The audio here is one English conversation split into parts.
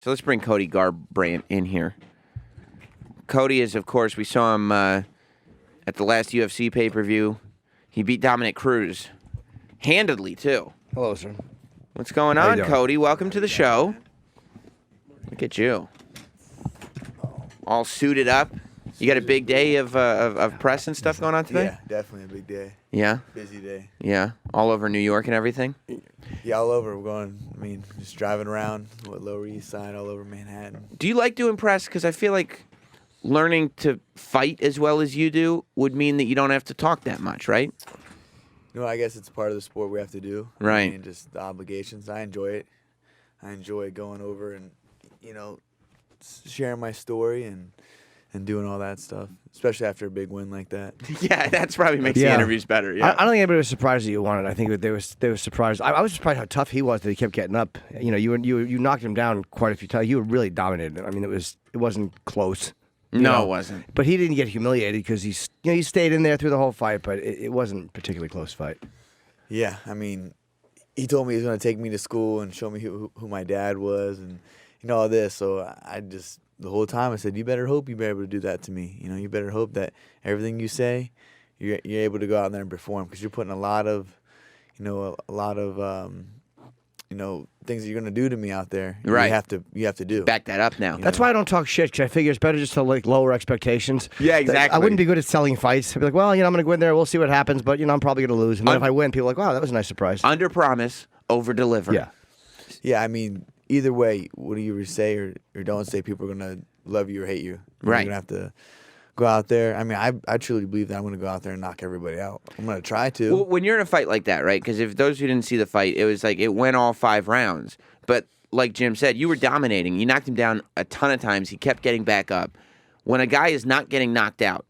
So let's bring Cody Garbrandt in here. Cody is, of course, we saw him at the last UFC pay-per-view. He beat Dominic Cruz. Handedly, too. Hello, sir. What's going on, Cody? Welcome to the show. Look at you. All suited up. You got a big day of press and stuff going on today? Yeah, definitely a big day. Yeah? Busy day. Yeah? All over New York and everything? Yeah, all over. We're going, just driving around with Lower East Side, all over Manhattan. Do you like doing press? Because I feel like learning to fight as well as you do would mean that you don't have to talk that much, right? You know, I guess it's part of the sport we have to do. Right. And just the obligations. I enjoy it. I enjoy going over and, sharing my story and doing all that stuff, especially after a big win like that. Yeah, that's probably makes the interviews better. Yeah. I don't think anybody was surprised that you won it. I think they were surprised. I was surprised how tough he was that he kept getting up. You know, you knocked him down quite a few times. You were really dominated. I mean, it wasn't close. No, it wasn't. But he didn't get humiliated because he stayed in there through the whole fight. But it wasn't a particularly close fight. Yeah, he told me he was going to take me to school and show me who my dad was and all this. So I just, the whole time I said, you better hope you're able to do that to me. You better hope that everything you say, you're able to go out there and perform, because you're putting a lot of things that you're going to do to me out there. Right. You have to do. Back that up now. That's why I don't talk shit, because I figure it's better just to lower expectations. Yeah, exactly. I wouldn't be good at selling fights. I'd be like, well, I'm going to go in there, we'll see what happens, but I'm probably going to lose. And then if I win, people are like, wow, that was a nice surprise. Under promise, over deliver. Yeah. Yeah, either way, what do you say or don't say, people are going to love you or hate you. Right. You're going to have to go out there. I truly believe that I'm going to go out there and knock everybody out. I'm going to try to. Well, when you're in a fight like that, right? Because if those who didn't see the fight, it was like it went all 5 rounds. But like Jim said, you were dominating. You knocked him down a ton of times. He kept getting back up. When a guy is not getting knocked out,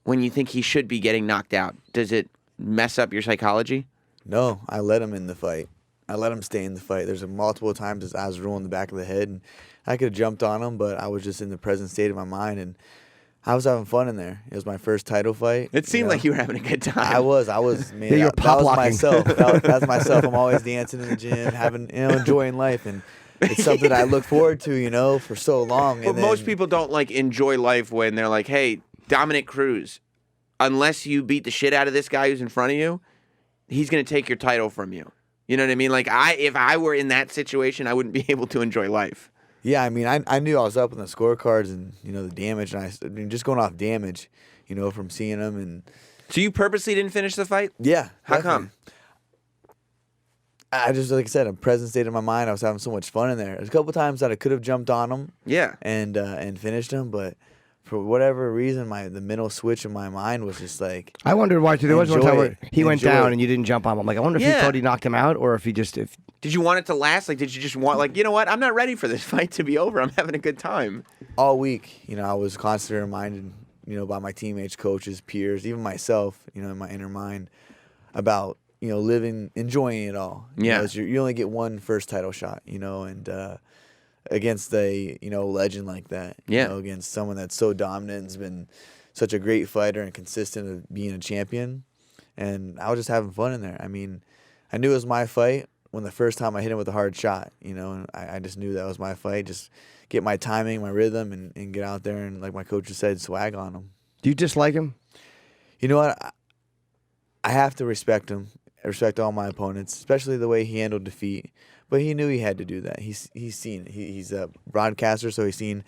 when you think he should be getting knocked out, does it mess up your psychology? No, I let him in the fight. I let him stay in the fight. There's multiple times I was rolling the back of the head, and I could have jumped on him, but I was just in the present state of my mind, and I was having fun in there. It was my first title fight. It seemed like you were having a good time. I was, man. Yeah, that was myself. That was myself. I'm always dancing in the gym, having, enjoying life, and it's something I look forward to, for so long. But most people don't enjoy life when they're like, hey, Dominic Cruz, unless you beat the shit out of this guy who's in front of you, he's going to take your title from you. You know what I mean? If I were in that situation, I wouldn't be able to enjoy life. Yeah, I knew I was up on the scorecards and, the damage. And just going off damage, from seeing them. And so you purposely didn't finish the fight? Yeah. How come? I just, like I said, in present state of my mind, I was having so much fun in there. There's a couple times that I could have jumped on him. Yeah. And finished him, but for whatever reason, the mental switch in my mind was just like. I wondered why too. There was one time where he went down and you didn't jump on him. I'm like, I wonder if you thought he knocked him out, or if he just. Did you want it to last? Did you just want you know what? I'm not ready for this fight to be over. I'm having a good time. All week, I was constantly reminded, by my teammates, coaches, peers, even myself, in my inner mind, about living, enjoying it all. Yeah. You only get one first title shot, and. Against a legend like that, against someone that's so dominant and's been such a great fighter and consistent of being a champion, and I was just having fun in there. I knew it was my fight when the first time I hit him with a hard shot, and I just knew that was my fight. Just get my timing, my rhythm, and get out there and, like my coach said, swag on him. Do you dislike him? You know what? I have to respect him. I respect all my opponents, especially the way he handled defeat. But he knew he had to do that. He's seen it. He's a broadcaster, so he's seen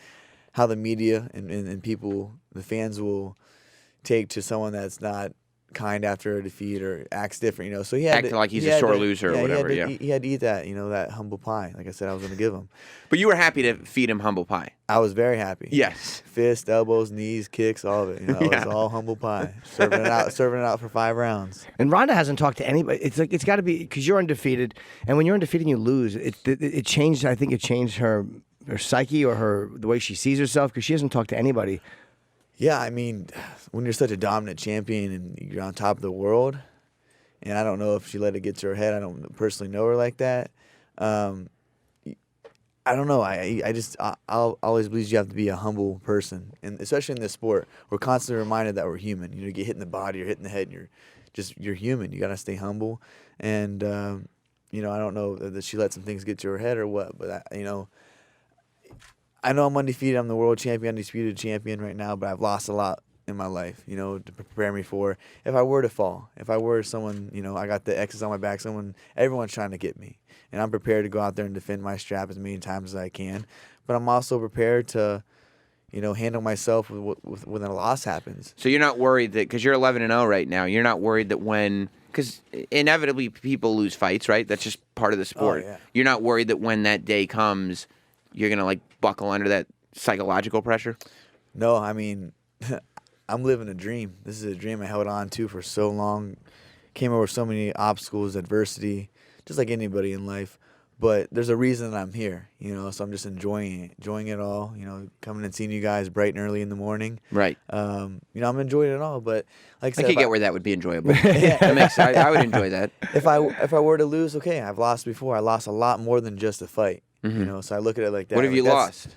how the media and people, the fans, will take to someone that's not kind after a defeat or acts different. So he had acting like he's a sore loser or whatever. He had to eat that, that humble pie. Like I said, I was going to give him. But you were happy to feed him humble pie. I was very happy. Yes. Fist, elbows, knees, kicks, all of it. It was all humble pie. Serving it out for 5 rounds. And Ronda hasn't talked to anybody. It's got to be because you're undefeated, and when you're undefeated and you lose, it changed. I think it changed her psyche or the way she sees herself, because she hasn't talked to anybody. Yeah, when you're such a dominant champion and you're on top of the world, and I don't know if she let it get to her head. I don't personally know her like that. I don't know. I'll always believe you have to be a humble person, and especially in this sport, we're constantly reminded that we're human. You get hit in the body or hit in the head, and you're human. You got to stay humble, and I don't know that she let some things get to her head or what, but I know I'm undefeated. I'm the world champion, undisputed champion right now, but I've lost a lot in my life, to prepare me for if I were to fall. If I were someone, I got the X's on my back, everyone's trying to get me. And I'm prepared to go out there and defend my strap as many times as I can. But I'm also prepared to, handle myself when a loss happens. So you're not worried that, because you're 11-0 right now, you're not worried that because inevitably people lose fights, right? That's just part of the sport. Oh, yeah. You're not worried that when that day comes, you're going to buckle under that psychological pressure? No, I mean, I'm living a dream. This is a dream I held on to for so long. Came over so many obstacles, adversity, just like anybody in life. But there's a reason that I'm here, so I'm just enjoying it all, coming and seeing you guys bright and early in the morning. Right. I'm enjoying it all. But like I said, I could get where that would be enjoyable. I would enjoy that. If I were to lose, okay, I've lost before. I lost a lot more than just a fight, so I look at it like that. What have you lost?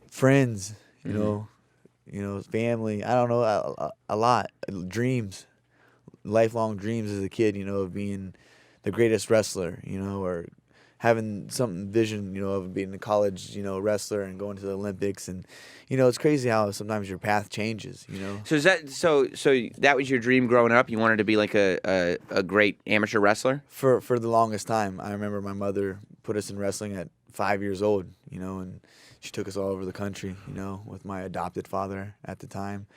Friends, family. I don't know, a lot. Dreams, lifelong dreams as a kid, of being the greatest wrestler, or having some vision, of being a college, wrestler and going to the Olympics. And, it's crazy how sometimes your path changes, So is that so that was your dream growing up? You wanted to be like a great amateur wrestler? For the longest time. I remember my mother put us in wrestling at 5 years old, and she took us all over the country, with my adopted father at the time.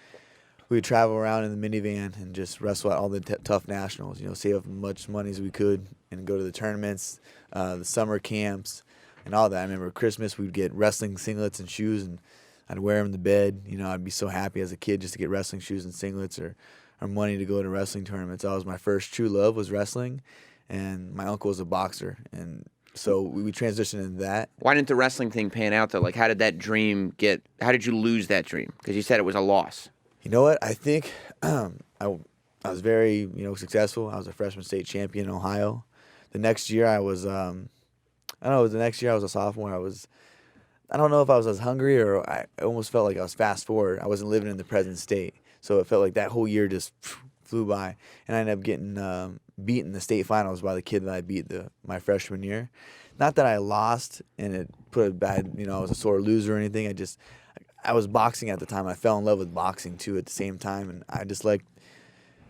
We would travel around in the minivan and just wrestle at all the tough nationals, save up as much money as we could and go to the tournaments, the summer camps, and all that. I remember Christmas, we'd get wrestling singlets and shoes, and I'd wear them to bed. I'd be so happy as a kid just to get wrestling shoes and singlets or money to go to wrestling tournaments. That was my first true love, was wrestling, and my uncle was a boxer, and so we transitioned into that. Why didn't the wrestling thing pan out, though? How did that dream how did you lose that dream? Because you said it was a loss. You know what? I think I was very, successful. I was a freshman state champion in Ohio. The next year I was, the next year I was a sophomore. I don't know if I was as hungry or I almost felt like I was fast forward. I wasn't living in the present state. So it felt like that whole year just flew by. And I ended up getting beat in the state finals by the kid that I beat my freshman year. Not that I lost and it put a bad, I was a sore loser or anything. I was boxing at the time. I fell in love with boxing too at the same time, and I just liked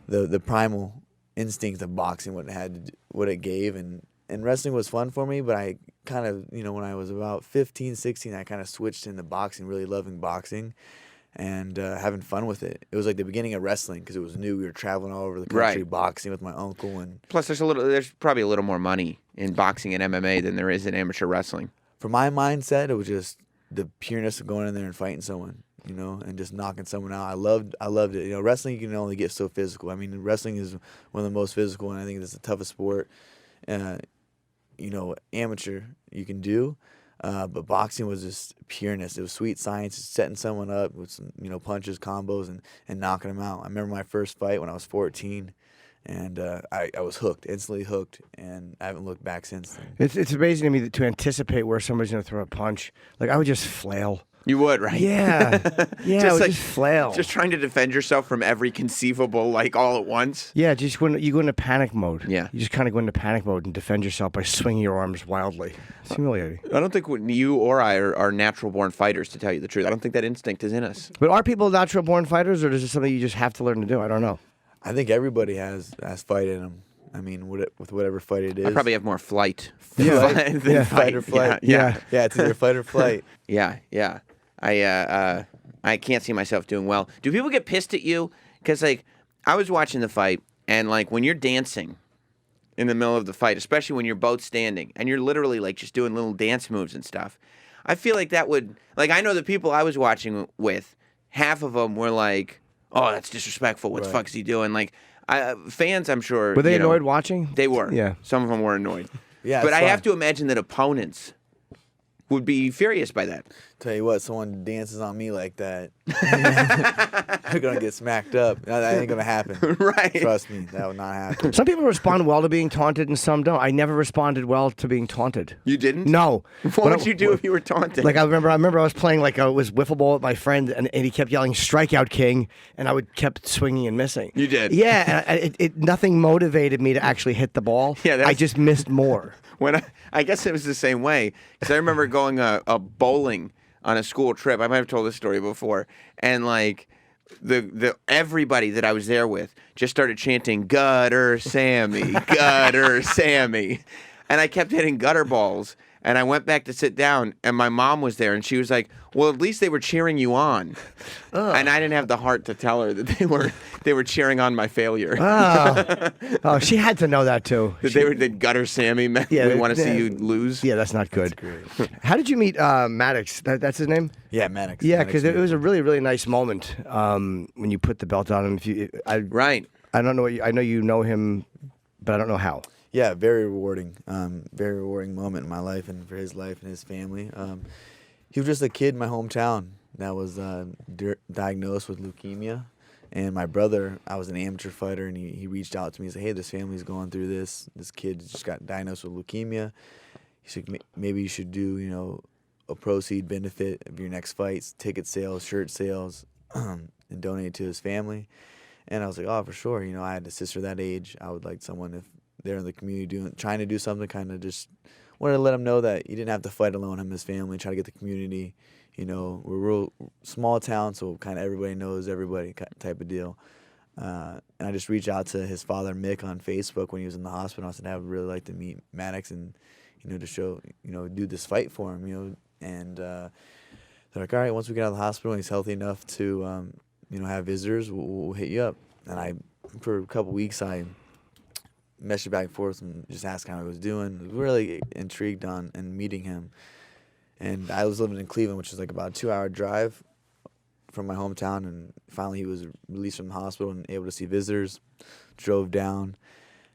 the primal instinct of boxing, what it gave, and wrestling was fun for me. But I kind of, when I was about 15, 16, I kind of switched into boxing, really loving boxing, and having fun with it. It was like the beginning of wrestling because it was new. We were traveling all over the country, boxing with my uncle, and plus there's probably a little more money in boxing and MMA than there is in amateur wrestling. For my mindset, it was just the pureness of going in there and fighting someone, and just knocking someone out. I loved it. Wrestling, you can only get so physical. I mean, wrestling is one of the most physical, and I think it's the toughest sport, amateur you can do. But boxing was just pureness. It was sweet science, just setting someone up with some, punches, combos, and knocking them out. I remember my first fight when I was 14. And I was hooked, instantly hooked, and I haven't looked back since then. It's amazing to me to anticipate where somebody's going to throw a punch. I would just flail. You would, right? Yeah. Yeah, just flail. Just trying to defend yourself from every conceivable, all at once. Yeah, you go into panic mode. Yeah. You just kind of go into panic mode and defend yourself by swinging your arms wildly. It's humiliating. I don't think you or I are natural-born fighters, to tell you the truth. I don't think that instinct is in us. But are people natural-born fighters, or is it something you just have to learn to do? I don't know. I think everybody has fight in them. I mean, with whatever fight it is. I probably have more flight than fight or flight. Yeah, it's either fight or flight. Yeah. I can't see myself doing well. Do people get pissed at you? Because, I was watching the fight, and, when you're dancing in the middle of the fight, especially when you're both standing, and you're literally, just doing little dance moves and stuff, I feel like that would, I know the people I was watching with, half of them were like, oh, that's disrespectful. What the fuck is he doing? Fans, I'm sure. Were they annoyed watching? They were. Yeah. Some of them were annoyed. Yeah. But I have to imagine that opponents would be furious by that. Tell you what, someone dances on me like that, they're gonna get smacked up. That ain't gonna happen. Right. Trust me, that would not happen. Some people respond well to being taunted, and some don't. I never responded well to being taunted. You didn't? No. What would you do if you were taunted? I remember I was playing it was wiffle ball with my friend, and he kept yelling "Strikeout King," and I kept swinging and missing. You did? Yeah. And nothing motivated me to actually hit the ball. Yeah. I just missed more. I guess it was the same way, because I remember going a bowling on a school trip. I might have told this story before, and like the everybody that I was there with just started chanting "Gutter Sammy, Gutter Sammy," and I kept hitting gutter balls. And I went back to sit down, and my mom was there, and she was like, "Well, at least they were cheering you on." And I didn't have the heart to tell her that they were cheering on my failure. Oh, she had to know that too. That gutter Sammy meant we want to see you lose. Yeah, that's not good. That's great. How did you meet Maddox? That's his name? Yeah, Maddox. Yeah, because it was a really, really nice moment when you put the belt on him. Right. I don't know. I know you know him, but I don't know how. Yeah, very rewarding. Very rewarding moment in my life and for his life and his family. He was just a kid in my hometown that was diagnosed with leukemia. And my brother, I was an amateur fighter, and he reached out to me and said, "Hey, this family's going through this. This kid just got diagnosed with leukemia. He said, maybe you should do, a proceed benefit of your next fights, ticket sales, shirt sales, and donate to his family." And I was like, "Oh, for sure." I had a sister that age. I would like someone, if they're in the community trying to do something, kind of just wanted to let them know that you didn't have to fight alone. Him and his family, try to get the community. We're a real small town, so kind of everybody knows everybody type of deal. And I just reached out to his father, Mick, on Facebook when he was in the hospital. I said, I would really like to meet Maddox and, to show, do this fight for him, And they're like, all right, once we get out of the hospital and he's healthy enough to, have visitors, we'll hit you up. And for a couple weeks, I messaged back and forth and just asked how he was doing. I was really intrigued on and meeting him. And I was living in Cleveland, which is like about a 2-hour drive from my hometown. And finally, he was released from the hospital and able to see visitors. Drove down,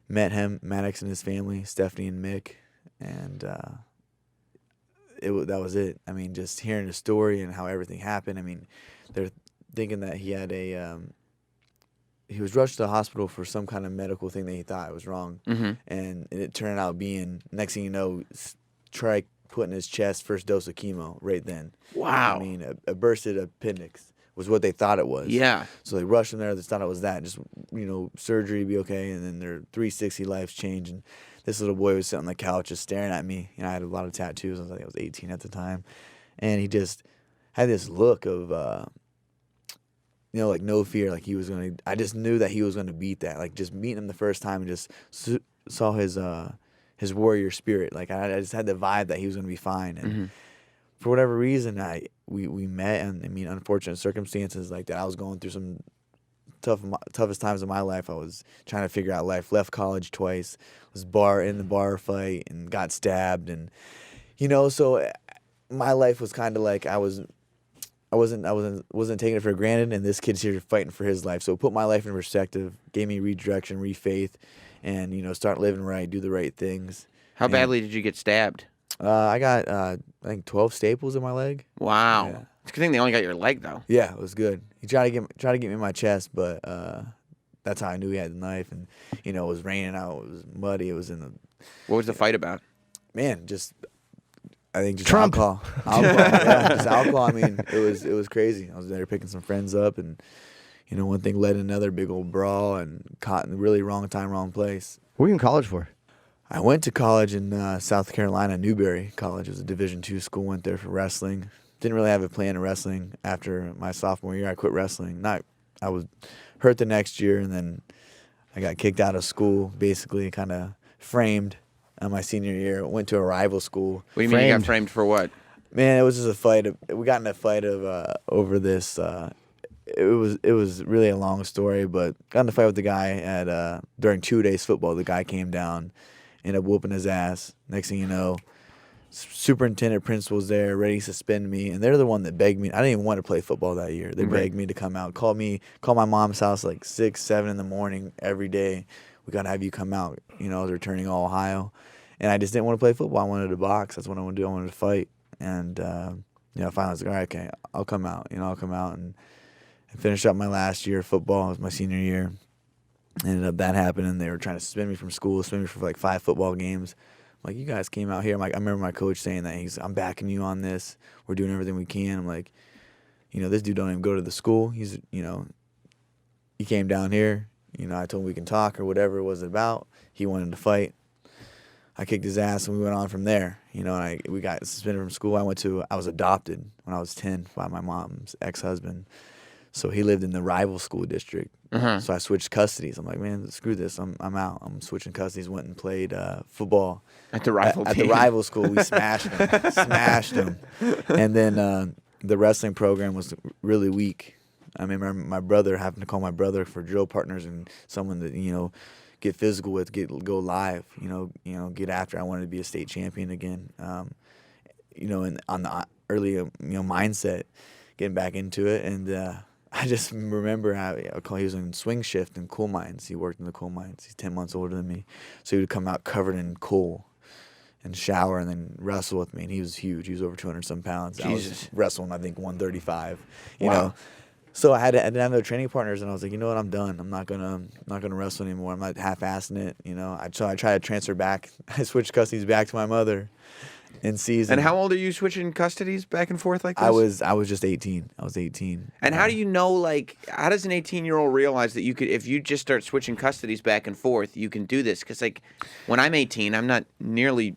met him, Maddox and his family, Stephanie and Mick, and that was it. I mean, just hearing the story and how everything happened. I mean, they're thinking that he had he was rushed to the hospital for some kind of medical thing that he thought was wrong. Mm-hmm. And it turned out being, next thing you know, try putting his chest first dose of chemo right then. Wow. I mean, a bursted appendix was what they thought it was. Yeah. So they rushed him there. They thought it was that. Just, surgery to be okay. And then their 360 lives change. And this little boy was sitting on the couch just staring at me. I had a lot of tattoos. I was 18 at the time. And he just had this look of, like no fear. Like he was going to, I just knew that he was going to beat that. Like just meeting him the first time and just saw his warrior spirit. Like I just had the vibe that he was going to be fine. And for whatever reason, we met, and unfortunate circumstances like that. I was going through some toughest times of my life. I was trying to figure out life. Left college twice. Was in the bar fight and got stabbed, and so my life was kind of like I wasn't taking it for granted, and this kid's here fighting for his life. So it put my life in perspective, gave me redirection, refaith, and start living right, do the right things. How badly did you get stabbed? I got I think 12 staples in my leg. Wow. Yeah. It's a good thing they only got your leg though. Yeah, it was good. He tried to get me in my chest, but that's how I knew he had the knife. And it was raining out, it was muddy, it was in the. What was the fight about? Man, I think just Trump. alcohol. Yeah, just alcohol. I mean, it was crazy. I was there picking some friends up, and one thing led to another, big old brawl, and caught in the really wrong time, wrong place. What were you in college for? I went to college in South Carolina, Newberry College. It was a Division II school. Went there for wrestling. Didn't really have a plan in wrestling. After my sophomore year, I quit wrestling. I was hurt the next year, and then I got kicked out of school, basically kind of framed on my senior year. Went to a rival school. What do you mean you got framed for what? Man, it was just a fight. We got in a fight over this. It was really a long story, but got in a fight with the guy at during 2 days football. The guy came down, ended up whooping his ass. Next thing you know, superintendent, principal's there, ready to suspend me, and they're the one that begged me. I didn't even want to play football that year. They begged me to come out. Call my mom's house like 6, 7 in the morning every day. We gotta have you come out. I was returning all Ohio, and I just didn't want to play football. I wanted to box. That's what I wanted to do. I wanted to fight, and finally I was like, all right, okay, I'll come out. I'll come out and finish up my last year of football. It was my senior year. Ended up that happening. They were trying to suspend me from school, suspend me for like 5 football games. I'm like, you guys came out here. I remember my coach saying that. I'm backing you on this. We're doing everything we can. I'm like, this dude don't even go to the school. He's, he came down here. I told him we can talk or whatever it was about. He wanted to fight. I kicked his ass, and we went on from there. You know, and we got suspended from school. I was adopted when I was 10 by my mom's ex-husband. So he lived in the rival school district. So I switched custodies. I'm like, man, screw this. I'm out. I'm switching custodies. Went and played football at the rival at the rival school. We smashed them. And then the wrestling program was really weak. I remember my brother having to call my brother for drill partners and someone that, you know, get physical with, go live, you know, get after. I wanted to be a state champion again. You know, and on the early, you know, mindset, getting back into it. And I just remember how he was in swing shift in coal mines. He worked in the coal mines. He's 10 months older than me. So he would come out covered in coal and shower and then wrestle with me. And he was huge. He was over 200-some pounds. Jesus. I was wrestling, I think, 135, you know. So I didn't have no training partners, and I was like, you know what, I'm done. I'm not gonna wrestle anymore. I'm not half-assing it, you know. So I tried to transfer back. I switched custodies back to my mother in season. And how old are you switching custodies back and forth like this? I was just 18. I was 18. And how do you know, like, how does an 18-year-old realize that you could, if you just start switching custodies back and forth, you can do this? Because, like, when I'm 18, I'm not nearly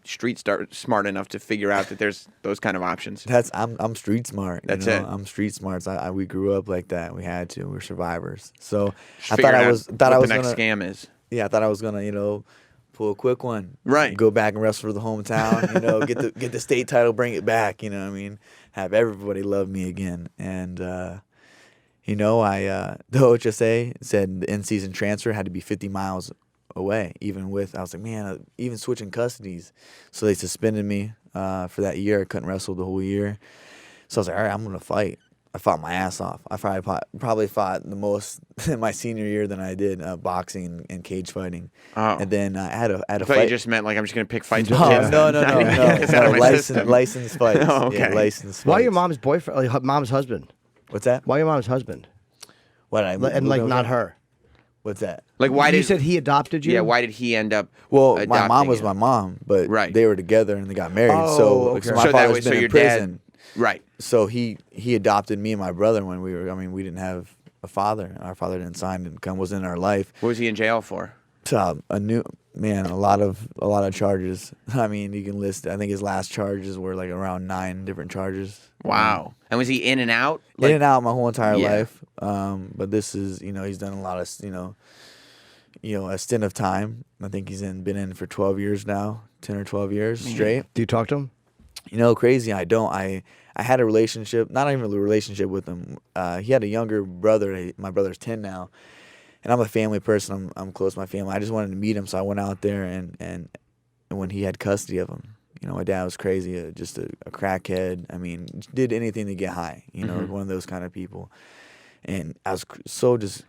smart enough to figure out that there's those kind of options. I'm street smart. That's it. I'm street smart. We grew up like that. We had to. We're survivors. So Just I thought I was what the next scam is. Yeah, I thought I was gonna, you know, pull a quick one. Right. Go back and wrestle for the hometown, you know, get the state title, bring it back, you know what I mean? Have everybody love me again. And, you know, the OHSA said the in-season transfer had to be 50 miles away, I was like, man, even switching custodies. So they suspended me for that year. I couldn't wrestle the whole year. So I was like, all right, I'm going to fight. I fought my ass off. I probably fought the most in my senior year than I did boxing and cage fighting. Oh. And then I had a I thought fight. you just meant like I'm just going to pick fights with No, kids. no. Licensed fights. Oh, okay. Yeah, licensed fights. Why your mom's boyfriend, like her mom's husband? What's that? Why your mom's husband? What And like not her. What's that? Like, why You did said he adopted you? Yeah, why did he end up Well, my mom adopting was you? my mom, but Right. they were together and they got married. Oh, so, okay. so my So that father's way- so been your in prison. dad- Right. So he adopted me and my brother when we didn't have a father. Our father didn't sign and come wasn't in our life. What was he in jail for? So a lot of charges. I mean, you can list. I think his last charges were like around 9 different charges. Wow. And was he in and out? In and out my whole entire Yeah. life. But this is, you know, he's done a lot of, you know, a stint of time. I think he's been in for 12 years now, 10 or 12 years straight. Do you talk to him? You know, crazy. I don't. I had a relationship, not even a relationship with him. He had a younger brother. My brother's 10 now. And I'm a family person. I'm close to my family. I just wanted to meet him, so I went out there and when he had custody of him. You know, my dad was crazy, just a crackhead. I mean, did anything to get high. You know, one of those kind of people. And I was so just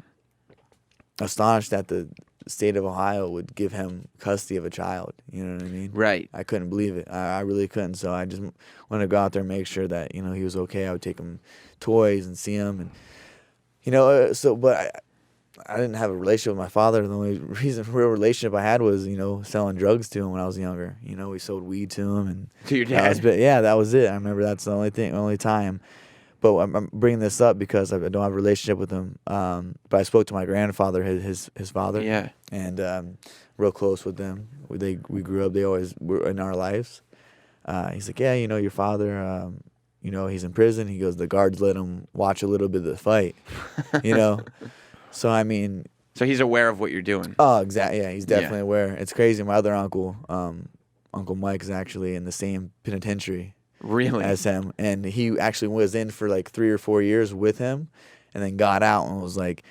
astonished that the state of Ohio would give him custody of a child. You know what I mean? Right. I couldn't believe it. I really couldn't. So I just wanted to go out there and make sure that, you know, he was okay. I would take him toys and see him. And, you know, but I didn't have a relationship with my father. The only real relationship I had was, you know, selling drugs to him when I was younger. You know, we sold weed to him. And To your dad? that was it. I remember that's the only time. But I'm bringing this up because I don't have a relationship with him. But I spoke to my grandfather, his father. Yeah. And real close with them. We grew up. They always were in our lives. He's like, yeah, you know, your father, you know, he's in prison. He goes, the guards let him watch a little bit of the fight, you know. So, I mean. So he's aware of what you're doing. Oh, exactly. Yeah, he's definitely aware. It's crazy. My other uncle, Uncle Mike, is actually in the same penitentiary. Really? As him. And he actually was in for like 3 or 4 years with him and then got out and was like,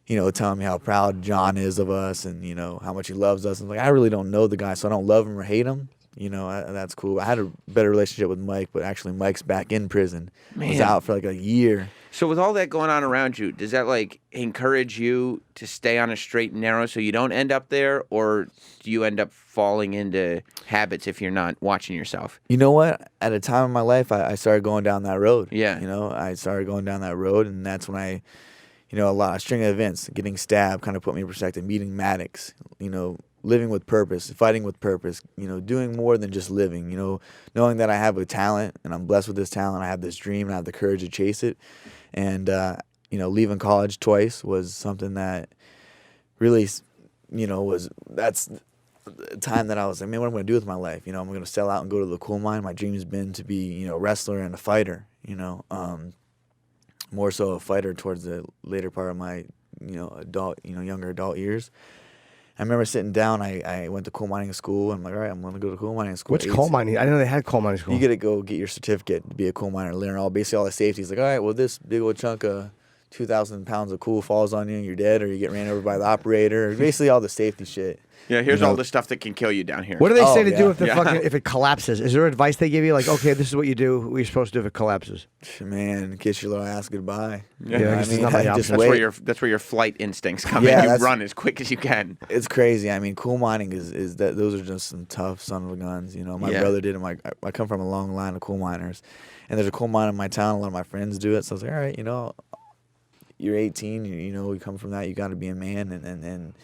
you know, telling me how proud John is of us and, you know, how much he loves us. And like, I really don't know the guy, so I don't love him or hate him. You know, that's cool. I had a better relationship with Mike, but actually Mike's back in prison. Man. Was out for like a year. So with all that going on around you, does that like encourage you to stay on a straight and narrow so you don't end up there, or do you end up falling into habits if you're not watching yourself? You know what? At a time in my life, I started going down that road. Yeah. You know, I started going down that road, and that's when I, you know, a string of events, getting stabbed kind of put me in perspective, meeting Maddox, you know, living with purpose, fighting with purpose, you know, doing more than just living, you know, knowing that I have a talent and I'm blessed with this talent. I have this dream and I have the courage to chase it. And, you know, leaving college twice was something that really, you know, that's time that I was like, man, what am I going to do with my life? You know, I'm going to sell out and go to the coal mine. My dream has been to be, you know, a wrestler and a fighter, you know, more so a fighter towards the later part of my, you know, younger adult years. I remember sitting down. I went to coal mining school. I'm like, all right, I'm going to go to coal mining school. What's coal mining? I didn't know they had coal mining school. You got to go get your certificate to be a coal miner, learn basically all the safety. Like, all right, well, this big old chunk of 2,000 pounds of coal falls on you and you're dead, or you get ran over by the operator. Basically all the safety shit. Yeah, here's all the stuff that can kill you down here. What do they say to do if if it collapses? Is there advice they give you? Like, okay, this is what you do. What you're supposed to do if it collapses. Man, kiss your little ass goodbye. Yeah, I mean, that's where your flight instincts come in. You run as quick as you can. It's crazy. I mean, coal mining is that those are just some tough son of a guns. You know, my brother did it. I come from a long line of coal miners, and there's a coal mine in my town. A lot of my friends do it. So I was like, all right, you know, you're 18. You know, you come from that. You got to be a man and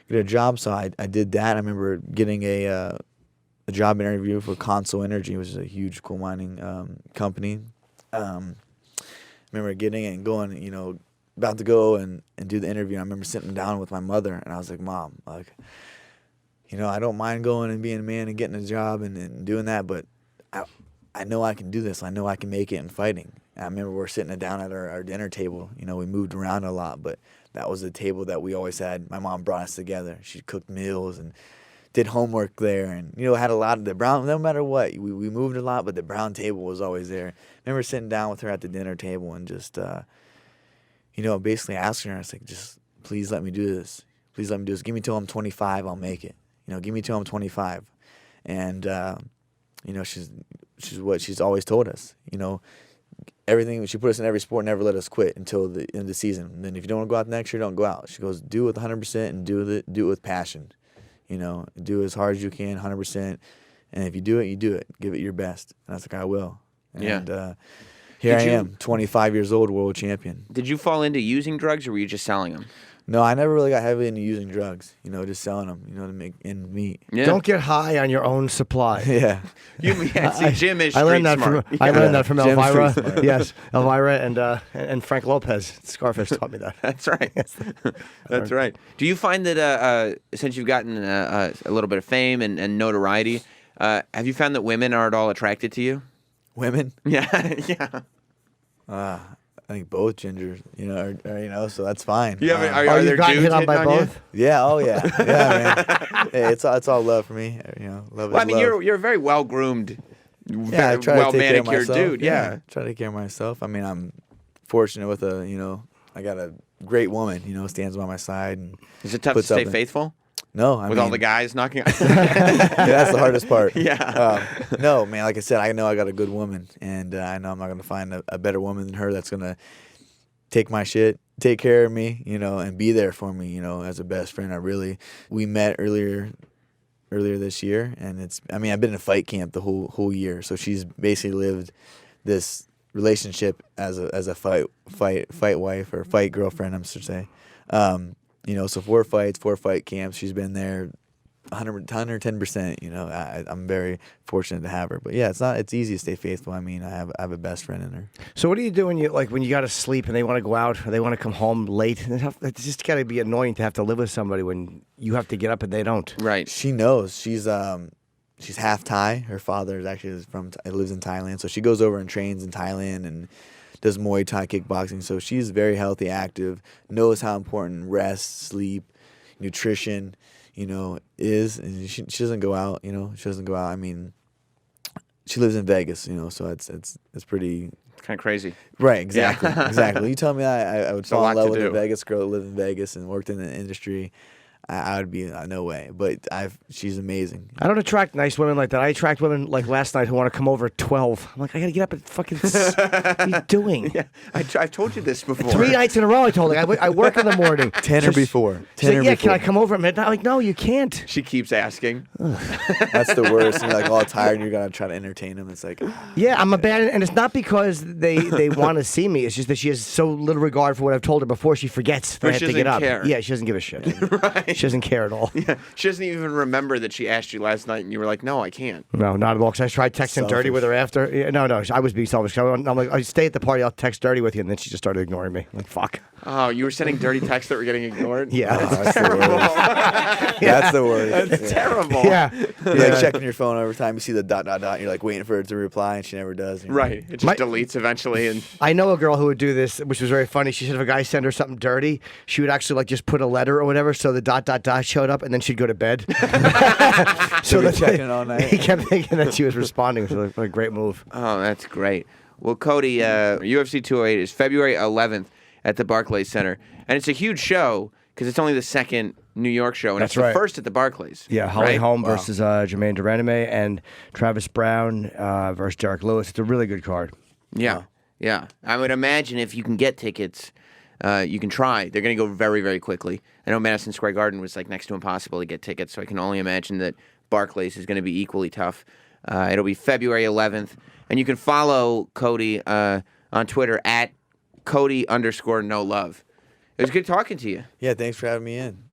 get a job. So I did that. I remember getting a job interview for Consol Energy, which is a huge coal mining company. I remember getting it and going, you know, about to go and do the interview. I remember sitting down with my mother, and I was like, Mom, like, you know, I don't mind going and being a man and getting a job and doing that, but I know I can do this. I know I can make it in fighting. And I remember we're sitting down at our dinner table. You know, we moved around a lot, but that was the table that we always had. My mom brought us together. She cooked meals and did homework there, and you know, had a lot of the brown. No matter what, we moved a lot, but the brown table was always there. I remember sitting down with her at the dinner table and just, you know, basically asking her, I was like, just please let me do this. Please let me do this. Give me till I'm 25, I'll make it. You know, give me till I'm 25, and you know, she's what she's always told us. You know, everything, she put us in every sport, never let us quit until the end of the season. And then if you don't want to go out next year, don't go out. She goes, do it with 100% and do it with passion. You know, do it as hard as you can, 100%. And if you do it, you do it. Give it your best. And I was like, I will. And here I am, 25 years old, world champion. Did you fall into using drugs, or were you just selling them? No, I never really got heavily into using drugs, you know, just selling them, you know, to make ends meet. Yeah. Don't get high on your own supply. Yeah. Jim is I learned that smart. I learned that from Elvira. Yes, Elvira and Frank Lopez. Scarface taught me that. That's right. That's right. Do you find that since you've gotten a little bit of fame and notoriety, have you found that women are at all attracted to you? Women? Yeah. I think both gingers, you know, are you know, so that's fine. Yeah, are you gotten hit on by both? Yeah, oh yeah, man. Hey, it's all love for me, you know. Love is I mean, love. you're a very well groomed, I try well to take care of manicured myself. dude. Yeah, try to take care of myself. I mean, I'm fortunate with I got a great woman, you know, stands by my side. And is it tough to stay faithful? No, with all the guys knocking. Yeah, that's the hardest part. Yeah. No, man. Like I said, I know I got a good woman, and I know I'm not gonna find a better woman than her that's gonna take my shit, take care of me, you know, and be there for me, you know, as a best friend. We met earlier this year, and I've been in a fight camp the whole year, so she's basically lived this relationship as a fight wife or fight girlfriend, I should say. You know, so 4 fight camps. She's been there 110%. You know, I'm very fortunate to have her. But yeah, it's easy to stay faithful. I mean, I have a best friend in her. So what do you do when you got to sleep and they want to go out or they want to come home late? It's just got to be annoying to have to live with somebody when you have to get up and they don't. Right. She knows. She's half Thai. Her father lives in Thailand, so she goes over and trains in Thailand and does Muay Thai kickboxing. So she's very healthy, active, knows how important rest, sleep, nutrition, you know, is. And she doesn't go out, you know. She doesn't go out. I mean, she lives in Vegas, you know, so it's pretty kind of crazy. Right, exactly. Yeah. Exactly. You tell me I would fall in love with a Vegas girl that lived in Vegas and worked in the industry. I would be no way, but she's amazing. I don't attract nice women like that. I attract women like last night who want to come over at 12. I'm like, I got to get up at fucking. What are you doing? Yeah, I've told you this before. 3 nights in a row, I told her. I work in the morning. 10 or before. Can I come over at midnight? I'm like, no, you can't. She keeps asking. That's the worst. You're like all tired, and you're gonna try to entertain them. It's like, yeah, I'm a bad, and it's not because they want to see me. It's just that she has so little regard for what I've told her before. She forgets that I have to get up. Care. Yeah, she doesn't give a shit. Right. She doesn't care at all. Yeah, she doesn't even remember that she asked you last night, and you were like, "No, I can't." No, not at all. Because I tried texting dirty with her after. Yeah, no, I was being selfish. I'm like, I stay at the party. I'll text dirty with you, and then she just started ignoring me. I'm like, fuck. Oh, you were sending dirty texts that were getting ignored? Yeah. That's the worst. That's the worst. That's terrible. Yeah. You're like checking your phone every time you see the ... And you're like waiting for it to reply, and she never does. And you're Right. It just deletes eventually. And I know a girl who would do this, which was very funny. She said if a guy sent her something dirty, she would actually like just put a letter or whatever, so the ... showed up, and then she'd go to bed. So they're checking it all night. He kept thinking that she was responding. So what a great move. Oh, that's great. Well, Cody, UFC 208 is February 11th at the Barclays Center, and it's a huge show because it's only the second New York show, and That's it's the right. first at the Barclays. Yeah, Holly right? Holm versus Jermaine Duranime and Travis Brown versus Derek Lewis. It's a really good card. Yeah, yeah. I would imagine if you can get tickets, you can try. They're going to go very, very quickly. I know Madison Square Garden was like next to impossible to get tickets, so I can only imagine that Barclays is going to be equally tough. It'll be February 11th, and you can follow Cody on Twitter at Cody_NoLove. It was good talking to you. Yeah, thanks for having me in.